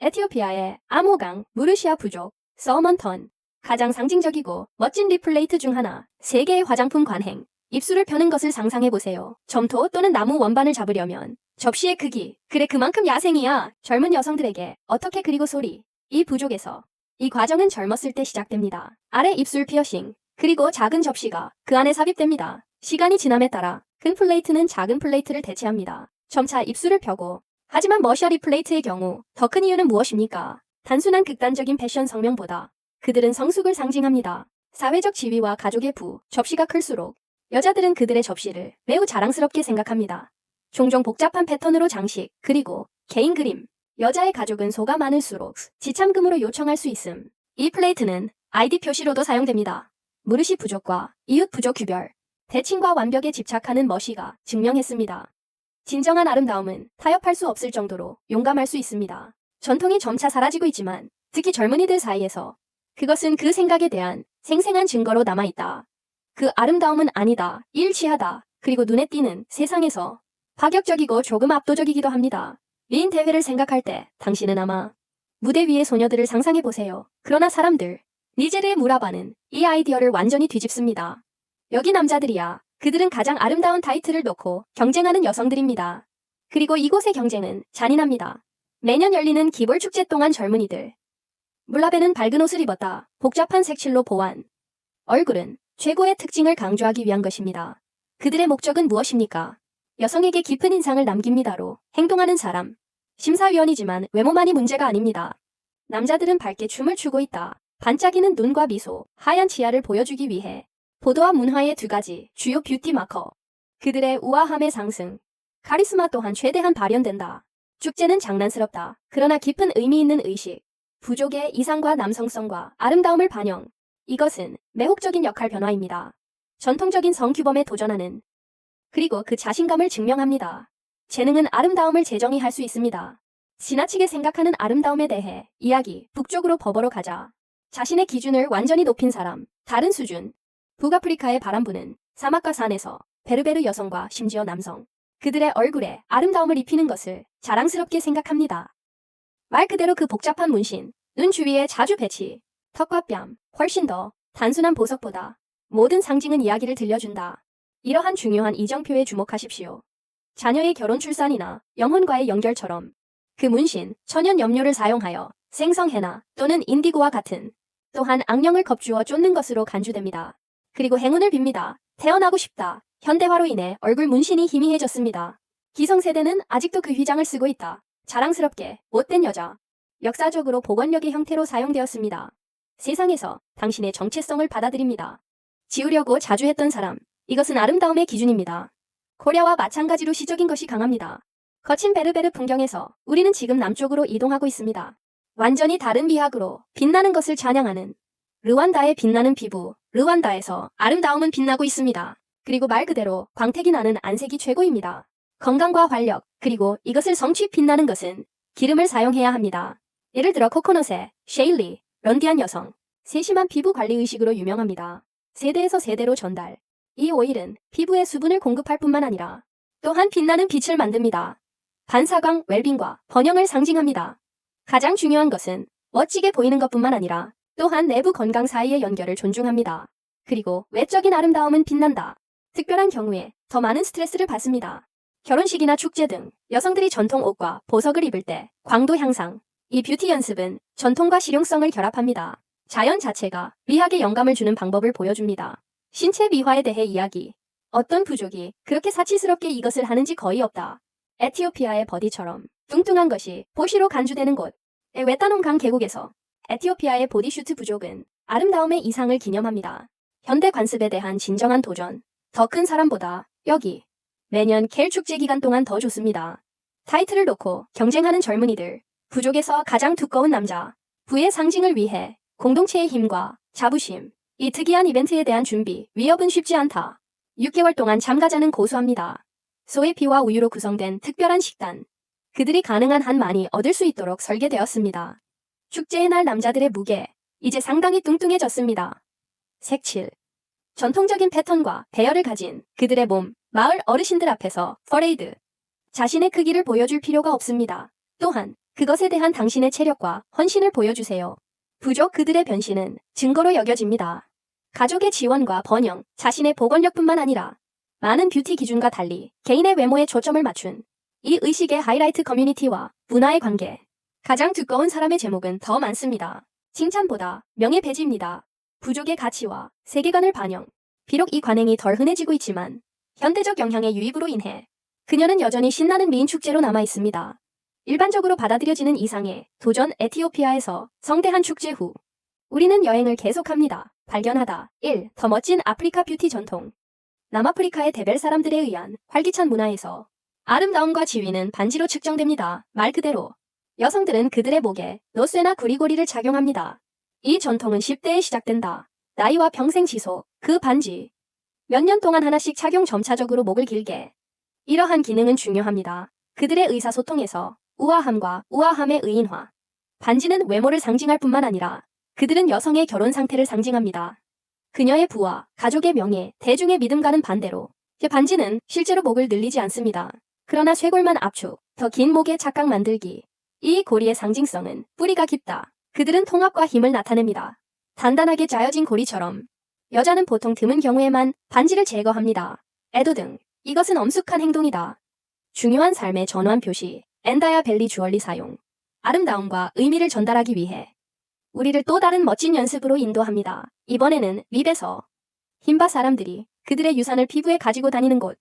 에티오피아의 아모강, 무르시아 부족, 서먼턴. 가장 상징적이고 멋진 리플레이트 중 하나. 세계의 화장품 관행. 입술을 펴는 것을 상상해보세요. 점토 또는 나무 원반을 잡으려면 접시의 크기. 그래 그만큼 야생이야. 젊은 여성들에게 어떻게 그리고 소리. 이 부족에서. 이 과정은 젊었을 때 시작됩니다. 아래 입술 피어싱. 그리고 작은 접시가 그 안에 삽입됩니다. 시간이 지남에 따라 큰 플레이트는 작은 플레이트를 대체합니다. 점차 입술을 펴고. 하지만 머셔리 플레이트의 경우 더 큰 이유는 무엇입니까? 단순한 극단적인 패션 성명보다 그들은 성숙을 상징합니다. 사회적 지위와 가족의 부, 접시가 클수록 여자들은 그들의 접시를 매우 자랑스럽게 생각합니다. 종종 복잡한 패턴으로 장식, 그리고 개인 그림. 여자의 가족은 소가 많을수록 지참금으로 요청할 수 있음. 이 플레이트는 아이디 표시로도 사용됩니다. 무르시 부족과 이웃 부족 규별. 대칭과 완벽에 집착하는 머시가 증명했습니다. 진정한 아름다움은 타협할 수 없을 정도로 용감할 수 있습니다. 전통이 점차 사라지고 있지만 특히 젊은이들 사이에서 그것은 그 생각에 대한 생생한 증거로 남아있다. 그 아름다움은 아니다, 일치하다, 그리고 눈에 띄는 세상에서 파격적이고 조금 압도적이기도 합니다. 미인 대회를 생각할 때 당신은 아마 무대 위의 소녀들을 상상해보세요. 그러나 사람들, 니제르의 무라바는 이 아이디어를 완전히 뒤집습니다. 여기 남자들이야. 그들은 가장 아름다운 타이틀을 놓고 경쟁하는 여성들입니다. 그리고 이곳의 경쟁은 잔인합니다. 매년 열리는 기볼 축제 동안 젊은이들. 물라베는 밝은 옷을 입었다. 복잡한 색칠로 보완. 얼굴은 최고의 특징을 강조하기 위한 것입니다. 그들의 목적은 무엇입니까? 여성에게 깊은 인상을 남깁니다로 행동하는 사람. 심사위원이지만 외모만이 문제가 아닙니다. 남자들은 밝게 춤을 추고 있다. 반짝이는 눈과 미소, 하얀 치아를 보여주기 위해. 보도와 문화의 두 가지 주요 뷰티 마커. 그들의 우아함의 상승. 카리스마 또한 최대한 발현된다. 축제는 장난스럽다. 그러나 깊은 의미 있는 의식. 부족의 이상과 남성성과 아름다움을 반영. 이것은 매혹적인 역할 변화입니다. 전통적인 성규범에 도전하는. 그리고 그 자신감을 증명합니다. 재능은 아름다움을 재정의할 수 있습니다. 지나치게 생각하는 아름다움에 대해 이야기. 북쪽으로 버버로 가자. 자신의 기준을 완전히 높인 사람. 다른 수준. 북아프리카의 바람부는 사막과 산에서 베르베르 여성과 심지어 남성. 그들의 얼굴에 아름다움을 입히는 것을 자랑스럽게 생각합니다. 말 그대로 그 복잡한 문신, 눈 주위에 자주 배치, 턱과 뺨, 훨씬 더 단순한 보석보다 모든 상징은 이야기를 들려준다. 이러한 중요한 이정표에 주목하십시오. 자녀의 결혼 출산이나 영혼과의 연결처럼 그 문신, 천연 염료를 사용하여 생성해나 또는 인디고와 같은 또한 악령을 겁주어 쫓는 것으로 간주됩니다. 그리고 행운을 빕니다. 태어나고 싶다. 현대화로 인해 얼굴 문신이 희미해졌습니다. 기성세대는 아직도 그 휘장을 쓰고 있다. 자랑스럽게 못된 여자. 역사적으로 복원력의 형태로 사용되었습니다. 세상에서 당신의 정체성을 받아들입니다. 지우려고 자주 했던 사람. 이것은 아름다움의 기준입니다. 코리아와 마찬가지로 시적인 것이 강합니다. 거친 베르베르 풍경에서 우리는 지금 남쪽으로 이동하고 있습니다. 완전히 다른 미학으로 빛나는 것을 찬양하는 르완다의 빛나는 피부. 르완다에서 아름다움은 빛나고 있습니다. 그리고 말 그대로 광택이 나는 안색이 최고입니다. 건강과 활력, 그리고 이것을 성취 빛나는 것은 기름을 사용해야 합니다. 예를 들어 코코넛의 셰일리, 런디안 여성. 세심한 피부 관리 의식으로 유명합니다. 세대에서 세대로 전달. 이 오일은 피부에 수분을 공급할 뿐만 아니라 또한 빛나는 빛을 만듭니다. 반사광, 웰빙과 번영을 상징합니다. 가장 중요한 것은 멋지게 보이는 것뿐만 아니라 또한 내부 건강 사이의 연결을 존중합니다. 그리고 외적인 아름다움은 빛난다. 특별한 경우에 더 많은 스트레스를 받습니다. 결혼식이나 축제 등 여성들이 전통 옷과 보석을 입을 때 광도 향상. 이 뷰티 연습은 전통과 실용성을 결합합니다. 자연 자체가 미학에 영감을 주는 방법을 보여줍니다. 신체 미화에 대해 이야기. 어떤 부족이 그렇게 사치스럽게 이것을 하는지 거의 없다. 에티오피아의 버디처럼 뚱뚱한 것이 보시로 간주되는 곳. 웨타논강 계곡에서 에티오피아의 보디슈트 부족은 아름다움의 이상을 기념합니다. 현대 관습에 대한 진정한 도전. 더 큰 사람보다 여기. 매년 켈 축제 기간 동안 더 좋습니다. 타이틀을 놓고 경쟁하는 젊은이들. 부족에서 가장 두꺼운 남자. 부의 상징을 위해 공동체의 힘과 자부심. 이 특이한 이벤트에 대한 준비. 위협은 쉽지 않다. 6개월 동안 참가자는 고수합니다. 소의 피와 우유로 구성된 특별한 식단. 그들이 가능한 한 많이 얻을 수 있도록 설계되었습니다. 축제의 날 남자들의 무게. 이제 상당히 뚱뚱해졌습니다. 색칠. 전통적인 패턴과 배열을 가진 그들의 몸. 마을 어르신들 앞에서 퍼레이드. 자신의 크기를 보여줄 필요가 없습니다. 또한 그것에 대한 당신의 체력과 헌신을 보여주세요. 부족 그들의 변신은 증거로 여겨집니다. 가족의 지원과 번영, 자신의 복원력뿐만 아니라 많은 뷰티 기준과 달리 개인의 외모에 초점을 맞춘 이 의식의 하이라이트 커뮤니티와 문화의 관계. 가장 두꺼운 사람의 제목은 더 많습니다. 칭찬보다 명예배지입니다. 부족의 가치와 세계관을 반영. 비록 이 관행이 덜 흔해지고 있지만 현대적 영향의 유입으로 인해 그녀는 여전히 신나는 미인 축제로 남아 있습니다. 일반적으로 받아들여지는 이상의 도전 에티오피아에서 성대한 축제 후 우리는 여행을 계속합니다. 발견하다. 1. 더 멋진 아프리카 뷰티 전통. 남아프리카의 데벨 사람들에 의한 활기찬 문화에서 아름다움과 지위는 반지로 측정됩니다. 말 그대로 여성들은 그들의 목에 노쇠나 구리고리를 착용합니다. 이 전통은 10대에 시작된다. 나이와 평생 지속, 그 반지. 몇 년 동안 하나씩 착용 점차적으로 목을 길게. 이러한 기능은 중요합니다. 그들의 의사소통에서 우아함과 우아함의 의인화. 반지는 외모를 상징할 뿐만 아니라 그들은 여성의 결혼 상태를 상징합니다. 그녀의 부와 가족의 명예, 대중의 믿음과는 반대로 반지는 실제로 목을 늘리지 않습니다. 그러나 쇄골만 압축, 더 긴 목의 착각 만들기. 이 고리의 상징성은 뿌리가 깊다. 그들은 통합과 힘을 나타냅니다. 단단하게 짜여진 고리처럼. 여자는 보통 드문 경우에만 반지를 제거합니다. 애도 등. 이것은 엄숙한 행동이다. 중요한 삶의 전환 표시. 엔다야 벨리 주얼리 사용. 아름다움과 의미를 전달하기 위해 우리를 또 다른 멋진 연습으로 인도합니다. 이번에는 립에서 흰바 사람들이 그들의 유산을 피부에 가지고 다니는 곳.